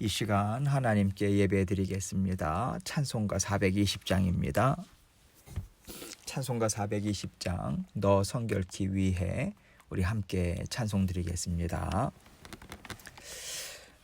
이 시간 하나님께 예배드리겠습니다. 찬송가 420장입니다. 찬송가 420장 너 성결케 위해 우리 함께 찬송 드리겠습니다.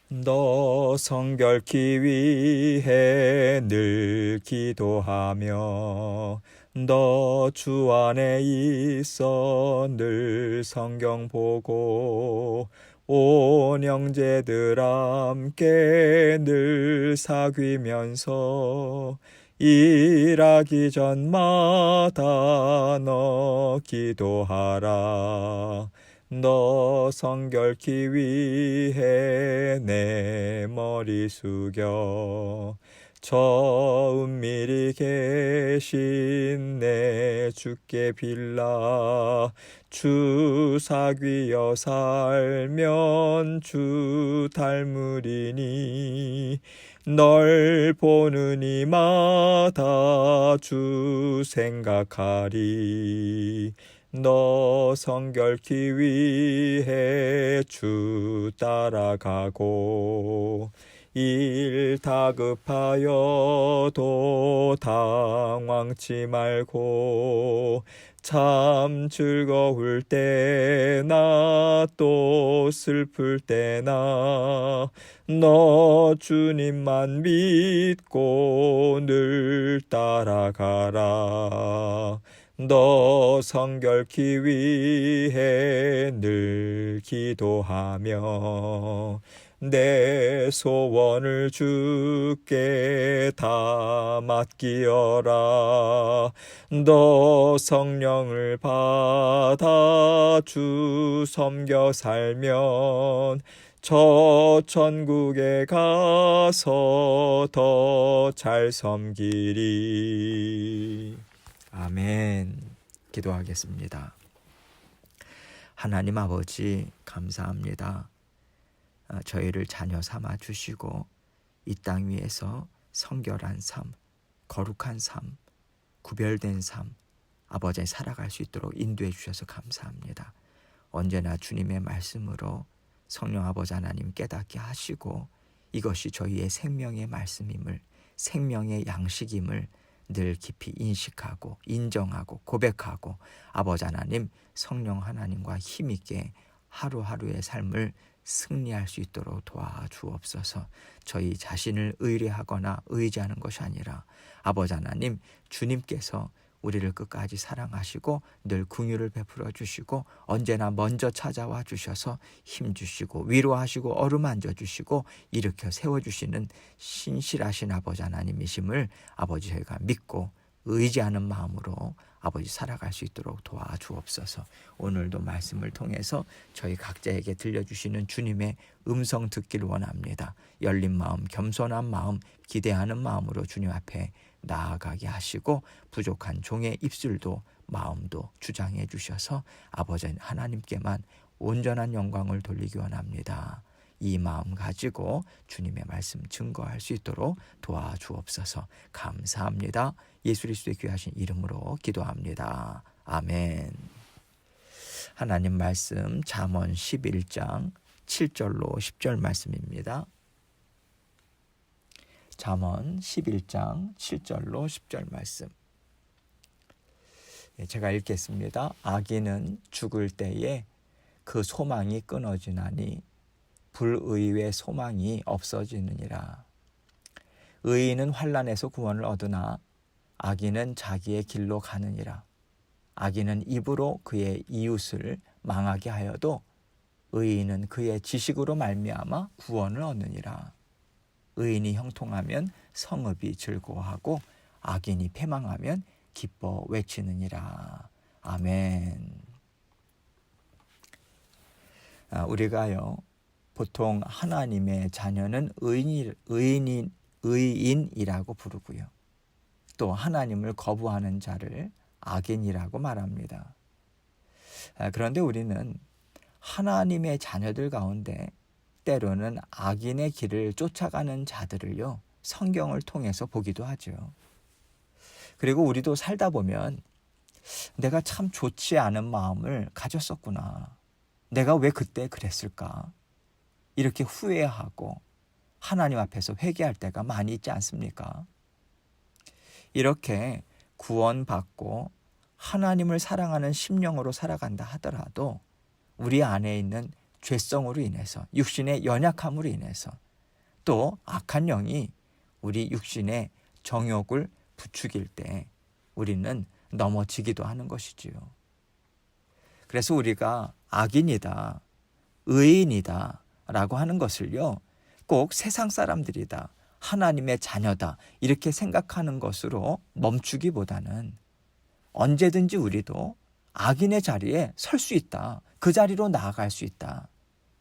너 성결케 위해 늘 기도하며 너 주 안에 있어 늘 성경 보고 온 형제들 함께 늘 사귀면서 일하기 전마다 너 기도하라. 너 성결케 위해 내 머리 숙여 저 은밀히 계신 내 주께 빌라. 주 사귀어 살면 주 닮으리니 널 보는 이마다 주 생각하리. 너 성결케 위해 주 따라가고 일 다급하여도 당황치 말고 참 즐거울 때나 또 슬플 때나 너 주님만 믿고 늘 따라가라. 너 성결케 위해 늘 기도하며 내 소원을 주께 다 맡기어라. 너 성령을 받아 주 섬겨 살면 저 천국에 가서 더 잘 섬기리. 아멘. 기도하겠습니다. 하나님 아버지 감사합니다. 저희를 자녀 삼아 주시고 이 땅 위에서 성결한 삶, 거룩한 삶, 구별된 삶, 아버지 살아갈 수 있도록 인도해 주셔서 감사합니다. 언제나 주님의 말씀으로 성령 아버지 하나님 깨닫게 하시고 이것이 저희의 생명의 말씀임을, 생명의 양식임을 늘 깊이 인식하고 인정하고 고백하고 아버지 하나님, 성령 하나님과 힘있게 하루하루의 삶을 승리할 수 있도록 도와주옵소서. 저희 자신을 의뢰하거나 의지하는 것이 아니라 아버지 하나님, 주님께서 우리를 끝까지 사랑하시고 늘 긍휼을 베풀어 주시고 언제나 먼저 찾아와 주셔서 힘 주시고 위로하시고 어루만져 주시고 일으켜 세워주시는 신실하신 아버지 하나님이심을 아버지 저희가 믿고 의지하는 마음으로 아버지 살아갈 수 있도록 도와주옵소서. 오늘도 말씀을 통해서 저희 각자에게 들려주시는 주님의 음성 듣기를 원합니다. 열린 마음, 겸손한 마음, 기대하는 마음으로 주님 앞에 나아가게 하시고 부족한 종의 입술도 마음도 주장해 주셔서 아버지 하나님께만 온전한 영광을 돌리기 원합니다. 이 마음 가지고 주님의 말씀 증거할 수 있도록 도와주옵소서. 감사합니다. 예수 그리스도의 귀하신 이름으로 기도합니다. 아멘. 하나님 말씀 잠언 11장 7절로 10절 말씀입니다. 잠언 11장 7절로 10절 말씀. 제가 읽겠습니다. 악인은 죽을 때에 그 소망이 끊어지나니 불의의 소망이 없어지느니라. 의인은 환난에서 구원을 얻으나 악인은 자기의 길로 가느니라. 악인은 입으로 그의 이웃을 망하게 하여도 의인은 그의 지식으로 말미암아 구원을 얻느니라. 의인이 형통하면 성읍이 즐거워하고 악인이 패망하면 기뻐 외치느니라. 아멘. 우리가요 보통 하나님의 자녀는 의인이라고 부르고요. 또 하나님을 거부하는 자를 악인이라고 말합니다. 그런데 우리는 하나님의 자녀들 가운데 때로는 악인의 길을 쫓아가는 자들을요 성경을 통해서 보기도 하죠. 그리고 우리도 살다 보면 내가 참 좋지 않은 마음을 가졌었구나. 내가 왜 그때 그랬을까? 이렇게 후회하고 하나님 앞에서 회개할 때가 많이 있지 않습니까? 이렇게 구원받고 하나님을 사랑하는 심령으로 살아간다 하더라도 우리 안에 있는 죄성으로 인해서, 육신의 연약함으로 인해서, 또 악한 영이 우리 육신의 정욕을 부추길 때 우리는 넘어지기도 하는 것이지요. 그래서 우리가 악인이다, 의인이다 라고 하는 것을요, 꼭 세상 사람들이다, 하나님의 자녀다 이렇게 생각하는 것으로 멈추기보다는 언제든지 우리도 악인의 자리에 설 수 있다, 그 자리로 나아갈 수 있다,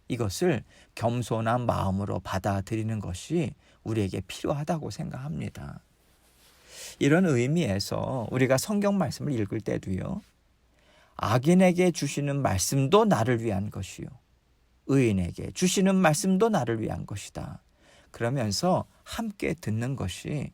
이것을 겸손한 마음으로 받아들이는 것이 우리에게 필요하다고 생각합니다. 이런 의미에서 우리가 성경 말씀을 읽을 때도요, 악인에게 주시는 말씀도 나를 위한 것이요, 의인에게 주시는 말씀도 나를 위한 것이다, 그러면서 함께 듣는 것이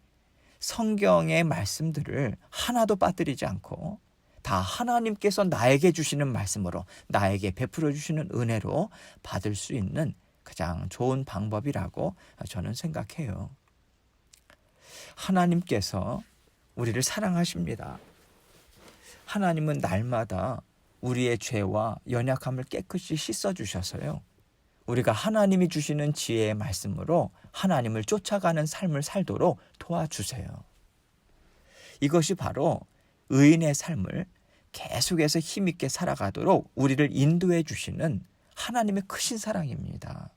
성경의 말씀들을 하나도 빠뜨리지 않고 다 하나님께서 나에게 주시는 말씀으로, 나에게 베풀어 주시는 은혜로 받을 수 있는 가장 좋은 방법이라고 저는 생각해요. 하나님께서 우리를 사랑하십니다. 하나님은 날마다 우리의 죄와 연약함을 깨끗이 씻어주셔서요, 우리가 하나님이 주시는 지혜의 말씀으로 하나님을 쫓아가는 삶을 살도록 도와주세요. 이것이 바로 의인의 삶을 계속해서 힘있게 살아가도록 우리를 인도해 주시는 하나님의 크신 사랑입니다.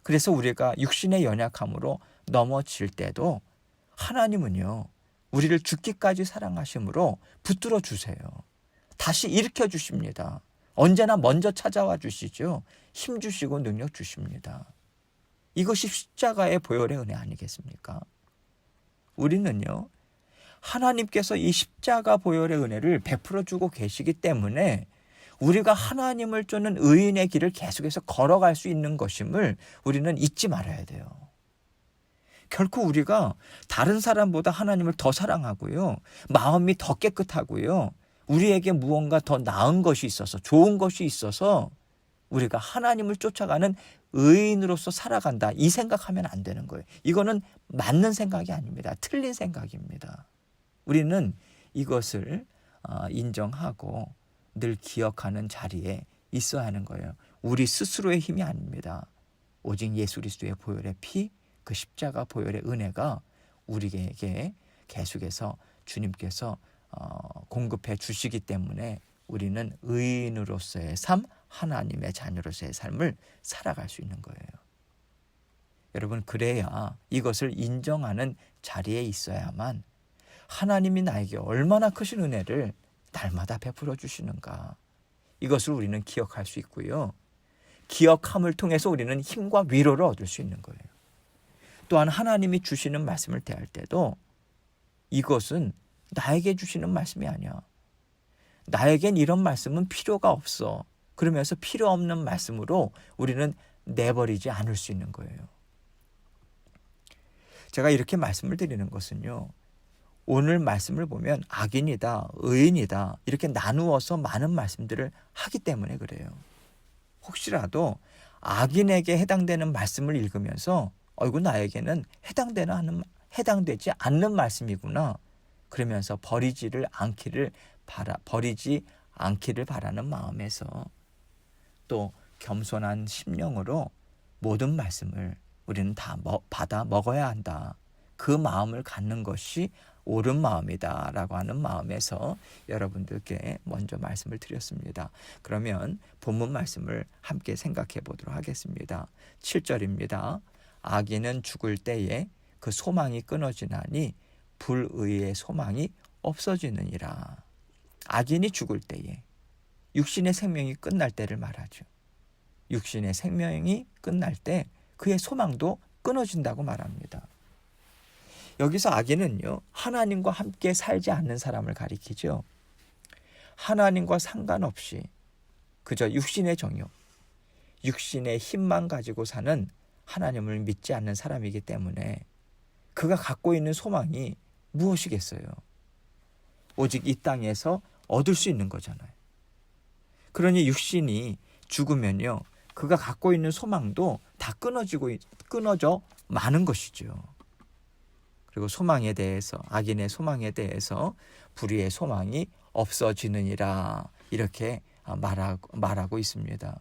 그래서 우리가 육신의 연약함으로 넘어질 때도 하나님은요, 우리를 죽기까지 사랑하심으로 붙들어 주세요. 다시 일으켜 주십니다. 언제나 먼저 찾아와 주시죠. 힘 주시고 능력 주십니다. 이것이 십자가의 보혈의 은혜 아니겠습니까? 우리는요, 하나님께서 이 십자가 보혈의 은혜를 베풀어 주고 계시기 때문에 우리가 하나님을 쫓는 의인의 길을 계속해서 걸어갈 수 있는 것임을 우리는 잊지 말아야 돼요. 결코 우리가 다른 사람보다 하나님을 더 사랑하고요, 마음이 더 깨끗하고요, 우리에게 무언가 더 나은 것이 있어서, 좋은 것이 있어서 우리가 하나님을 쫓아가는 의인으로서 살아간다, 이 생각하면 안 되는 거예요. 이거는 맞는 생각이 아닙니다. 틀린 생각입니다. 우리는 이것을 인정하고 늘 기억하는 자리에 있어야 하는 거예요. 우리 스스로의 힘이 아닙니다. 오직 예수 그리스도의 보혈의 피, 그 십자가 보혈의 은혜가 우리에게 계속해서 주님께서 공급해 주시기 때문에 우리는 의인으로서의 삶, 하나님의 자녀로서의 삶을 살아갈 수 있는 거예요. 여러분, 그래야 이것을 인정하는 자리에 있어야만 하나님이 나에게 얼마나 크신 은혜를 날마다 베풀어 주시는가, 이것을 우리는 기억할 수 있고요, 기억함을 통해서 우리는 힘과 위로를 얻을 수 있는 거예요. 또한 하나님이 주시는 말씀을 대할 때도 이것은 나에게 주시는 말씀이 아니야, 나에겐 이런 말씀은 필요가 없어, 그러면서 필요 없는 말씀으로 우리는 내버리지 않을 수 있는 거예요. 제가 이렇게 말씀을 드리는 것은요, 오늘 말씀을 보면 악인이다, 의인이다 이렇게 나누어서 많은 말씀들을 하기 때문에 그래요. 혹시라도 악인에게 해당되는 말씀을 읽으면서 이거 나에게는 해당되지 않는 말씀이구나, 그러면서 버리지 않기를 바라는 마음에서 또 겸손한 심령으로 모든 말씀을 우리는 다 받아 먹어야 한다, 그 마음을 갖는 것이 옳은 마음이다 라고 하는 마음에서 여러분들께 먼저 말씀을 드렸습니다. 그러면 본문 말씀을 함께 생각해 보도록 하겠습니다. 7절입니다. 악인은 죽을 때에 그 소망이 끊어지나니 불의의 소망이 없어지느니라. 악인이 죽을 때에, 육신의 생명이 끝날 때를 말하죠. 육신의 생명이 끝날 때 그의 소망도 끊어진다고 말합니다. 여기서 악인은요, 하나님과 함께 살지 않는 사람을 가리키죠. 하나님과 상관없이 그저 육신의 정욕, 육신의 힘만 가지고 사는, 하나님을 믿지 않는 사람이기 때문에 그가 갖고 있는 소망이 무엇이겠어요? 오직 이 땅에서 얻을 수 있는 거잖아요. 그러니 육신이 죽으면요, 그가 갖고 있는 소망도 다 다 끊어져 마는 것이죠. 그리고 소망에 대해서, 악인의 소망에 대해서 불의의 소망이 없어지느니라, 이렇게 말하고 있습니다.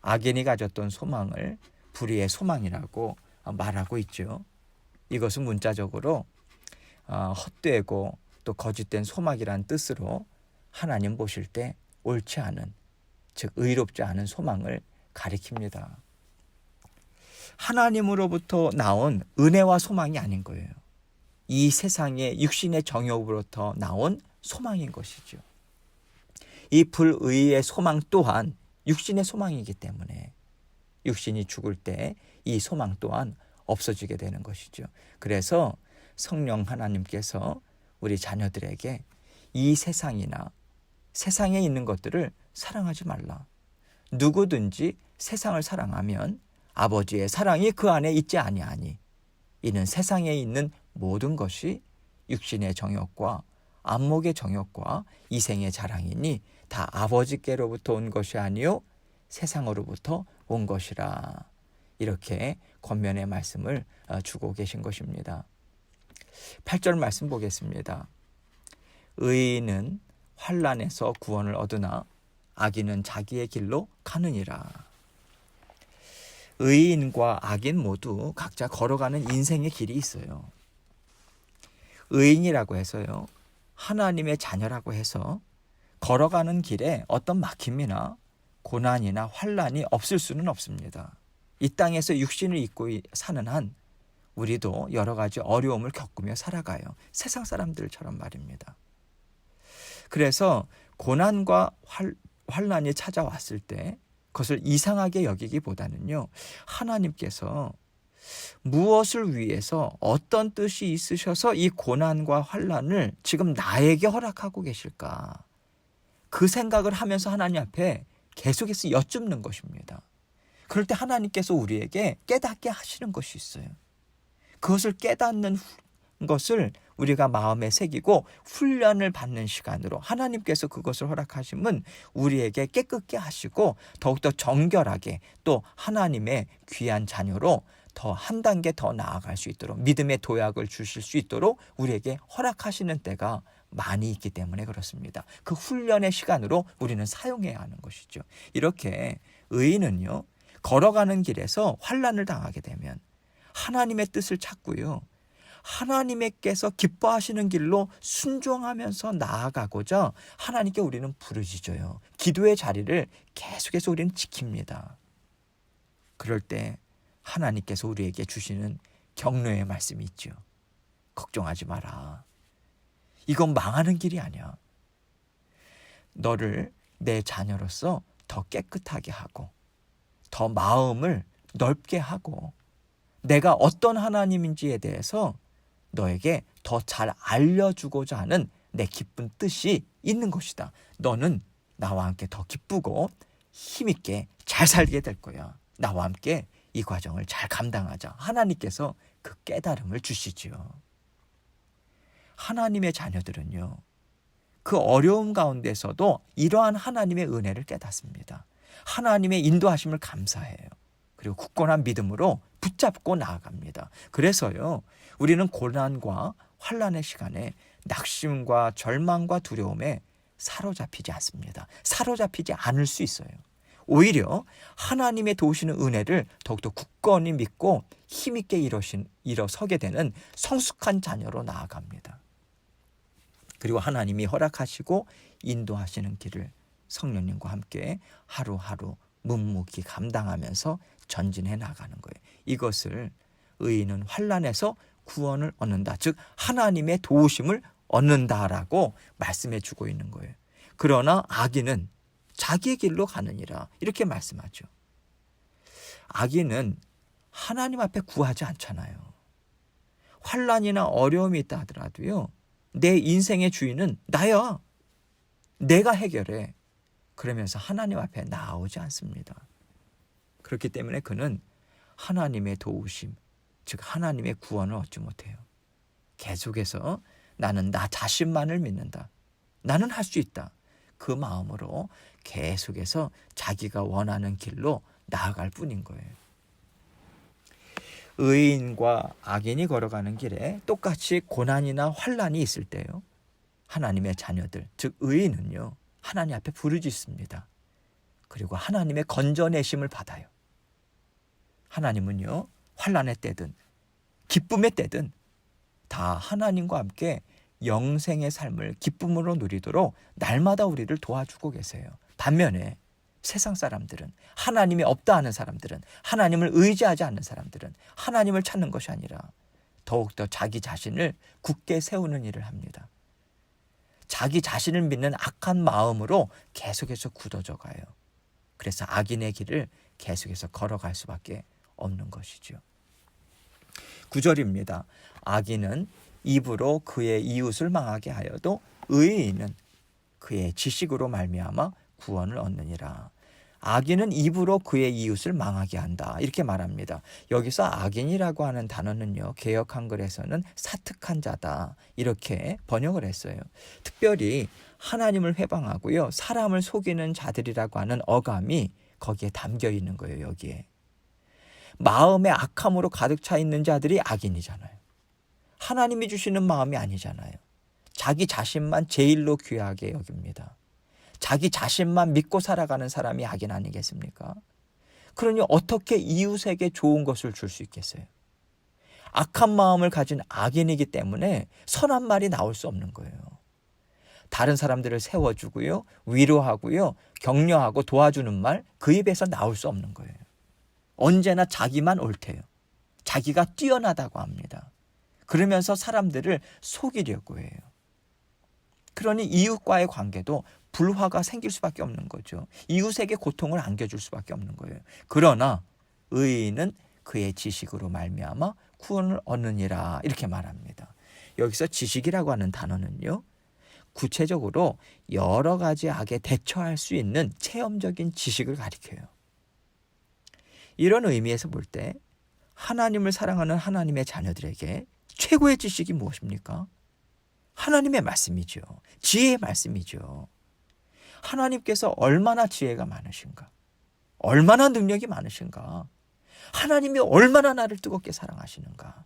악인이 가졌던 소망을 불의의 소망이라고 말하고 있죠. 이것은 문자적으로 헛되고 또 거짓된 소망이란 뜻으로 하나님 보실 때 옳지 않은, 즉 의롭지 않은 소망을 가리킵니다. 하나님으로부터 나온 은혜와 소망이 아닌 거예요. 이 세상의 육신의 정욕으로부터 나온 소망인 것이죠. 이 불의의 소망 또한 육신의 소망이기 때문에 육신이 죽을 때 이 소망 또한 없어지게 되는 것이죠. 그래서 성령 하나님께서 우리 자녀들에게 이 세상이나 세상에 있는 것들을 사랑하지 말라. 누구든지 세상을 사랑하면 아버지의 사랑이 그 안에 있지 아니하니 이는 세상에 있는 모든 것이 육신의 정욕과 안목의 정욕과 이생의 자랑이니 다 아버지께로부터 온 것이 아니요 세상으로부터 온 것이라. 이렇게 권면의 말씀을 주고 계신 것입니다. 8절 말씀 보겠습니다. 의인은 환난에서 구원을 얻으나 악인은 자기의 길로 가느니라. 의인과 악인 모두 각자 걸어가는 인생의 길이 있어요. 의인이라고 해서요, 하나님의 자녀라고 해서 걸어가는 길에 어떤 막힘이나 고난이나 환난이 없을 수는 없습니다. 이 땅에서 육신을 입고 사는 한 우리도 여러 가지 어려움을 겪으며 살아가요. 세상 사람들처럼 말입니다. 그래서 고난과 환난이 찾아왔을 때 그것을 이상하게 여기기보다는요, 하나님께서 무엇을 위해서 어떤 뜻이 있으셔서 이 고난과 환난을 지금 나에게 허락하고 계실까? 그 생각을 하면서 하나님 앞에 계속해서 여쭙는 것입니다. 그럴 때 하나님께서 우리에게 깨닫게 하시는 것이 있어요. 그것을 깨닫는 것을 우리가 마음에 새기고 훈련을 받는 시간으로 하나님께서 그것을 허락하심은 우리에게 깨끗게 하시고 더욱더 정결하게 또 하나님의 귀한 자녀로 더 한 단계 더 나아갈 수 있도록 믿음의 도약을 주실 수 있도록 우리에게 허락하시는 때가 많이 있기 때문에 그렇습니다. 그 훈련의 시간으로 우리는 사용해야 하는 것이죠. 이렇게 의인은요, 걸어가는 길에서 환난을 당하게 되면 하나님의 뜻을 찾고요, 하나님께서 기뻐하시는 길로 순종하면서 나아가고자 하나님께 우리는 부르짖어요. 기도의 자리를 계속해서 우리는 지킵니다. 그럴 때 하나님께서 우리에게 주시는 격려의 말씀이 있죠. 걱정하지 마라. 이건 망하는 길이 아니야. 너를 내 자녀로서 더 깨끗하게 하고 더 마음을 넓게 하고 내가 어떤 하나님인지에 대해서 너에게 더 잘 알려주고자 하는 내 기쁜 뜻이 있는 것이다. 너는 나와 함께 더 기쁘고 힘있게 잘 살게 될 거야. 나와 함께 이 과정을 잘 감당하자. 하나님께서 그 깨달음을 주시지요. 하나님의 자녀들은요, 그 어려움 가운데서도 이러한 하나님의 은혜를 깨닫습니다. 하나님의 인도하심을 감사해요. 그리고 굳건한 믿음으로 붙잡고 나아갑니다. 그래서요, 우리는 고난과 환난의 시간에 낙심과 절망과 두려움에 사로잡히지 않습니다. 사로잡히지 않을 수 있어요. 오히려 하나님의 도우시는 은혜를 더욱더 굳건히 믿고 힘있게 일어서게 되는 성숙한 자녀로 나아갑니다. 그리고 하나님이 허락하시고 인도하시는 길을 성령님과 함께 하루하루 묵묵히 감당하면서 전진해 나가는 거예요. 이것을 의인은 환난에서 구원을 얻는다. 즉 하나님의 도우심을 얻는다라고 말씀해 주고 있는 거예요. 그러나 악인은 자기의 길로 가느니라. 이렇게 말씀하죠. 악인은 하나님 앞에 구하지 않잖아요. 환난이나 어려움이 있다 하더라도요, 내 인생의 주인은 나야. 내가 해결해. 그러면서 하나님 앞에 나오지 않습니다. 그렇기 때문에 그는 하나님의 도우심, 즉 하나님의 구원을 얻지 못해요. 계속해서 나는 나 자신만을 믿는다. 나는 할 수 있다. 그 마음으로 계속해서 자기가 원하는 길로 나아갈 뿐인 거예요. 의인과 악인이 걸어가는 길에 똑같이 고난이나 환난이 있을 때요, 하나님의 자녀들, 즉 의인은요, 하나님 앞에 부르짖습니다. 그리고 하나님의 건져내심을 받아요. 하나님은요, 환난의 때든 기쁨의 때든 다 하나님과 함께 영생의 삶을 기쁨으로 누리도록 날마다 우리를 도와주고 계세요. 반면에 세상 사람들은, 하나님이 없다 하는 사람들은, 하나님을 의지하지 않는 사람들은 하나님을 찾는 것이 아니라 더욱더 자기 자신을 굳게 세우는 일을 합니다. 자기 자신을 믿는 악한 마음으로 계속해서 굳어져 가요. 그래서 악인의 길을 계속해서 걸어갈 수밖에 없는 것이죠. 9절입니다. 악인은 입으로 그의 이웃을 망하게 하여도 의인은 그의 지식으로 말미암아 구원을 얻느니라. 악인은 입으로 그의 이웃을 망하게 한다, 이렇게 말합니다. 여기서 악인이라고 하는 단어는요, 개역 한글에서는 사특한 자다, 이렇게 번역을 했어요. 특별히 하나님을 회방하고요, 사람을 속이는 자들이라고 하는 어감이 거기에 담겨 있는 거예요. 여기에 마음의 악함으로 가득 차 있는 자들이 악인이잖아요. 하나님이 주시는 마음이 아니잖아요. 자기 자신만 제일로 귀하게 여깁니다. 자기 자신만 믿고 살아가는 사람이 악인 아니겠습니까? 그러니 어떻게 이웃에게 좋은 것을 줄 수 있겠어요? 악한 마음을 가진 악인이기 때문에 선한 말이 나올 수 없는 거예요. 다른 사람들을 세워주고요, 위로하고요, 격려하고 도와주는 말, 그 입에서 나올 수 없는 거예요. 언제나 자기만 옳대요. 자기가 뛰어나다고 합니다. 그러면서 사람들을 속이려고 해요. 그러니 이웃과의 관계도 불화가 생길 수밖에 없는 거죠. 이웃에게 고통을 안겨줄 수밖에 없는 거예요. 그러나 의인은 그의 지식으로 말미암아 구원을 얻느니라, 이렇게 말합니다. 여기서 지식이라고 하는 단어는요, 구체적으로 여러 가지 악에 대처할 수 있는 체험적인 지식을 가리켜요. 이런 의미에서 볼 때 하나님을 사랑하는 하나님의 자녀들에게 최고의 지식이 무엇입니까? 하나님의 말씀이죠. 지혜의 말씀이죠. 하나님께서 얼마나 지혜가 많으신가, 얼마나 능력이 많으신가, 하나님이 얼마나 나를 뜨겁게 사랑하시는가,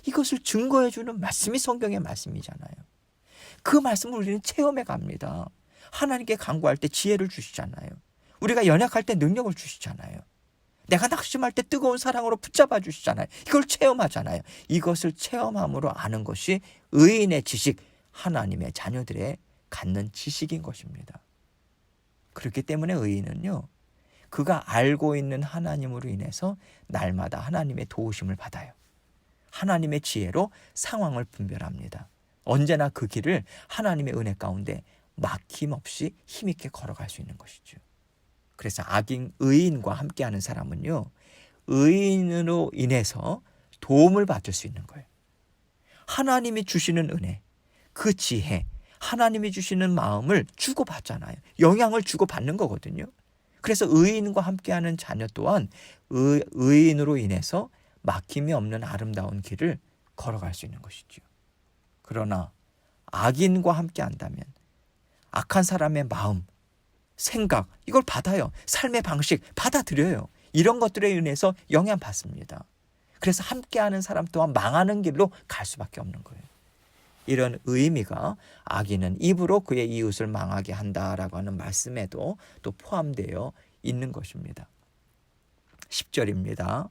이것을 증거해주는 말씀이 성경의 말씀이잖아요. 그 말씀을 우리는 체험해 갑니다. 하나님께 간구할 때 지혜를 주시잖아요. 우리가 연약할 때 능력을 주시잖아요. 내가 낙심할 때 뜨거운 사랑으로 붙잡아 주시잖아요. 이걸 체험하잖아요. 이것을 체험함으로 아는 것이 의인의 지식, 하나님의 자녀들의 갖는 지식인 것입니다. 그렇기 때문에 의인은요, 그가 알고 있는 하나님으로 인해서 날마다 하나님의 도우심을 받아요. 하나님의 지혜로 상황을 분별합니다. 언제나 그 길을 하나님의 은혜 가운데 막힘없이 힘있게 걸어갈 수 있는 것이죠. 그래서 의인과 함께하는 사람은요, 의인으로 인해서 도움을 받을 수 있는 거예요. 하나님이 주시는 은혜, 그 지혜, 하나님이 주시는 마음을 주고받잖아요. 영향을 주고받는 거거든요. 그래서 의인과 함께하는 자녀 또한 의인으로 인해서 막힘이 없는 아름다운 길을 걸어갈 수 있는 것이죠. 그러나 악인과 함께한다면 악한 사람의 마음, 생각, 이걸 받아요. 삶의 방식 받아들여요. 이런 것들에 인해서 영향받습니다. 그래서 함께하는 사람 또한 망하는 길로 갈 수밖에 없는 거예요. 이런 의미가 악인은 입으로 그의 이웃을 망하게 한다라고 하는 말씀에도 또 포함되어 있는 것입니다. 10절입니다.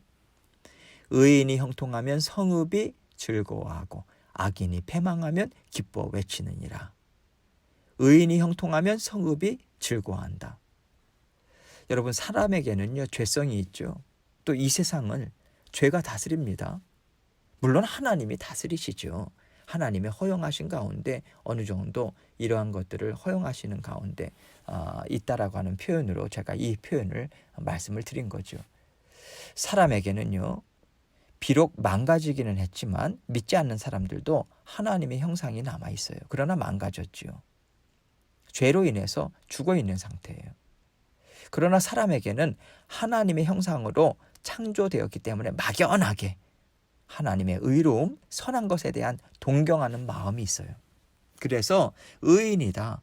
의인이 형통하면 성읍이 즐거워하고 악인이 패망하면 기뻐 외치느니라. 의인이 형통하면 성읍이 즐거워한다. 여러분, 사람에게는요, 죄성이 있죠. 또 이 세상을 죄가 다스립니다. 물론 하나님이 다스리시죠. 하나님의 허용하신 가운데 어느 정도 이러한 것들을 허용하시는 가운데 있다라고 하는 표현으로 제가 이 표현을 말씀을 드린 거죠. 사람에게는요, 비록 망가지기는 했지만 믿지 않는 사람들도 하나님의 형상이 남아 있어요. 그러나 망가졌죠. 죄로 인해서 죽어 있는 상태예요. 그러나 사람에게는 하나님의 형상으로 창조되었기 때문에 막연하게 하나님의 의로움, 선한 것에 대한 동경하는 마음이 있어요. 그래서 의인이다,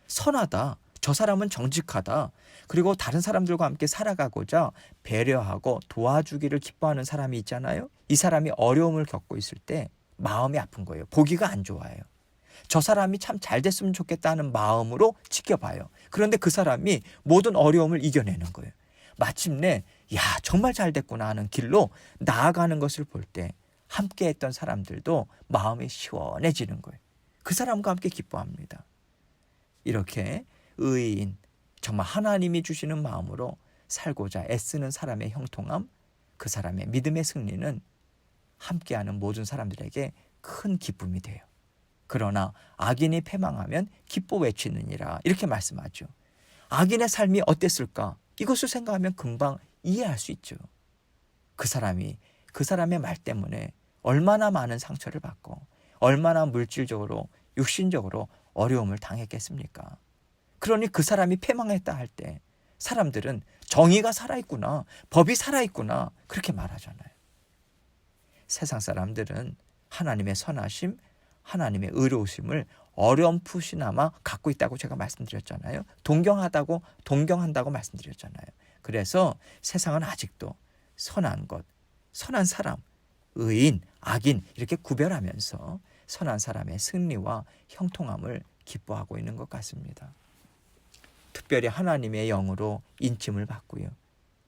선하다, 저 사람은 정직하다. 그리고 다른 사람들과 함께 살아가고자 배려하고 도와주기를 기뻐하는 사람이 있잖아요. 이 사람이 어려움을 겪고 있을 때 마음이 아픈 거예요. 보기가 안 좋아요. 저 사람이 참 잘 됐으면 좋겠다는 마음으로 지켜봐요. 그런데 그 사람이 모든 어려움을 이겨내는 거예요. 마침내 야 정말 잘 됐구나 하는 길로 나아가는 것을 볼 때 함께 했던 사람들도 마음이 시원해지는 거예요. 그 사람과 함께 기뻐합니다. 이렇게 의인, 정말 하나님이 주시는 마음으로 살고자 애쓰는 사람의 형통함, 그 사람의 믿음의 승리는 함께하는 모든 사람들에게 큰 기쁨이 돼요. 그러나 악인이 패망하면 기뻐 외치느니라 이렇게 말씀하죠. 악인의 삶이 어땠을까? 이것을 생각하면 금방 이해할 수 있죠. 그 사람이 그 사람의 말 때문에 얼마나 많은 상처를 받고 얼마나 물질적으로 육신적으로 어려움을 당했겠습니까? 그러니 그 사람이 패망했다 할 때 사람들은 정의가 살아있구나, 법이 살아있구나 그렇게 말하잖아요. 세상 사람들은 하나님의 선하심, 하나님의 의로우심을 어렴풋이나마 갖고 있다고 제가 말씀드렸잖아요. 동경한다고 말씀드렸잖아요. 그래서 세상은 아직도 선한 것, 선한 사람, 의인, 악인 이렇게 구별하면서 선한 사람의 승리와 형통함을 기뻐하고 있는 것 같습니다. 특별히 하나님의 영으로 인침을 받고요.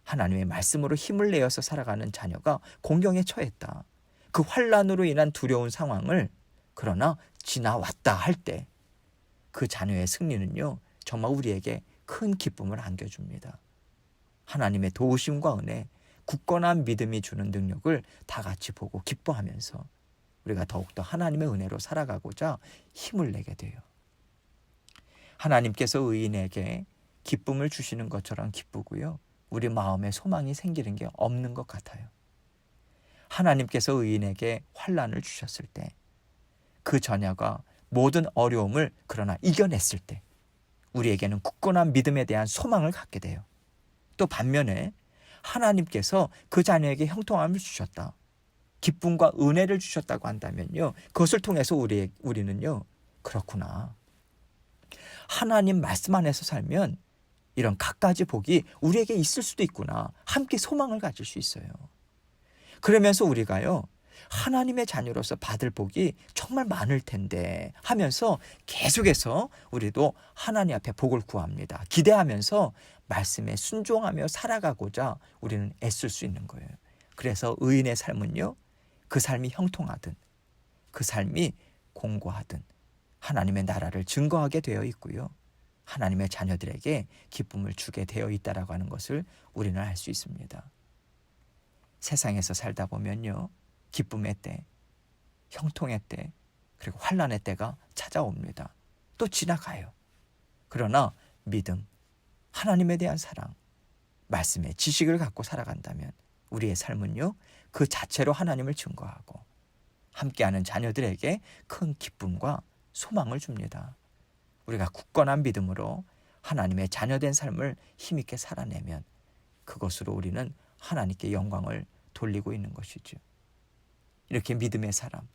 하나님의 말씀으로 힘을 내어서 살아가는 자녀가 공경에 처했다. 그 환난으로 인한 두려운 상황을 그러나 지나왔다 할 때 그 자녀의 승리는요 정말 우리에게 큰 기쁨을 안겨줍니다. 하나님의 도우심과 은혜, 굳건한 믿음이 주는 능력을 다 같이 보고 기뻐하면서 우리가 더욱더 하나님의 은혜로 살아가고자 힘을 내게 돼요. 하나님께서 의인에게 기쁨을 주시는 것처럼 기쁘고요. 우리 마음에 소망이 생기는 게 없는 것 같아요. 하나님께서 의인에게 환난을 주셨을 때 그 자녀가 모든 어려움을 그러나 이겨냈을 때 우리에게는 굳건한 믿음에 대한 소망을 갖게 돼요. 또 반면에 하나님께서 그 자녀에게 형통함을 주셨다. 기쁨과 은혜를 주셨다고 한다면요. 그것을 통해서 우리는요. 그렇구나. 하나님 말씀 안에서 살면 이런 갖가지 복이 우리에게 있을 수도 있구나. 함께 소망을 가질 수 있어요. 그러면서 우리가요. 하나님의 자녀로서 받을 복이 정말 많을 텐데 하면서 계속해서 우리도 하나님 앞에 복을 구합니다. 기대하면서 말씀에 순종하며 살아가고자 우리는 애쓸 수 있는 거예요. 그래서 의인의 삶은요. 그 삶이 형통하든 그 삶이 공고하든 하나님의 나라를 증거하게 되어 있고요. 하나님의 자녀들에게 기쁨을 주게 되어 있다라고 하는 것을 우리는 알 수 있습니다. 세상에서 살다 보면요. 기쁨의 때, 형통의 때, 그리고 환난의 때가 찾아옵니다. 또 지나가요. 그러나 믿음, 하나님에 대한 사랑, 말씀의 지식을 갖고 살아간다면 우리의 삶은요. 그 자체로 하나님을 증거하고 함께하는 자녀들에게 큰 기쁨과 소망을 줍니다. 우리가 굳건한 믿음으로 하나님의 자녀된 삶을 힘있게 살아내면 그것으로 우리는 하나님께 영광을 돌리고 있는 것이죠. 이렇게 믿음의 사람,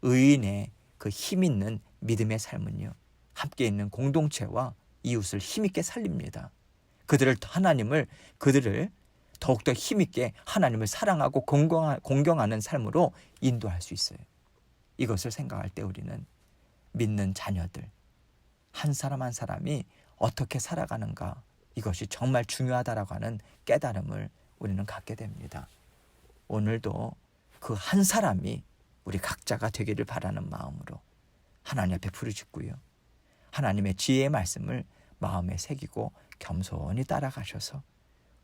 의인의 그 힘있는 믿음의 삶은요. 함께 있는 공동체와 이웃을 힘있게 살립니다. 그들을 더욱더 힘있게 하나님을 사랑하고 공경하는 삶으로 인도할 수 있어요. 이것을 생각할 때 우리는 믿는 자녀들, 한 사람 한 사람이 어떻게 살아가는가 이것이 정말 중요하다라고 하는 깨달음을 우리는 갖게 됩니다. 오늘도 그 한 사람이 우리 각자가 되기를 바라는 마음으로 하나님 앞에 부르짖고요. 하나님의 지혜의 말씀을 마음에 새기고 겸손히 따라가셔서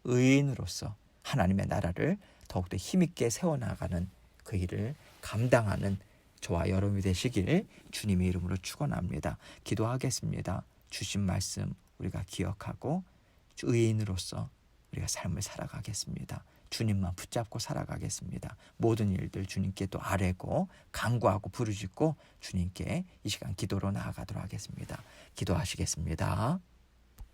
의인으로서 하나님의 나라를 더욱더 힘있게 세워나가는 그 일을 감당하는 저와 여러분이 되시길 주님의 이름으로 축원합니다. 기도하겠습니다. 주신 말씀 우리가 기억하고 의인으로서 우리가 삶을 살아가겠습니다. 주님만 붙잡고 살아가겠습니다. 모든 일들 주님께 또 아뢰고 간구하고 부르짖고 주님께 이 시간 기도로 나아가도록 하겠습니다. 기도하시겠습니다.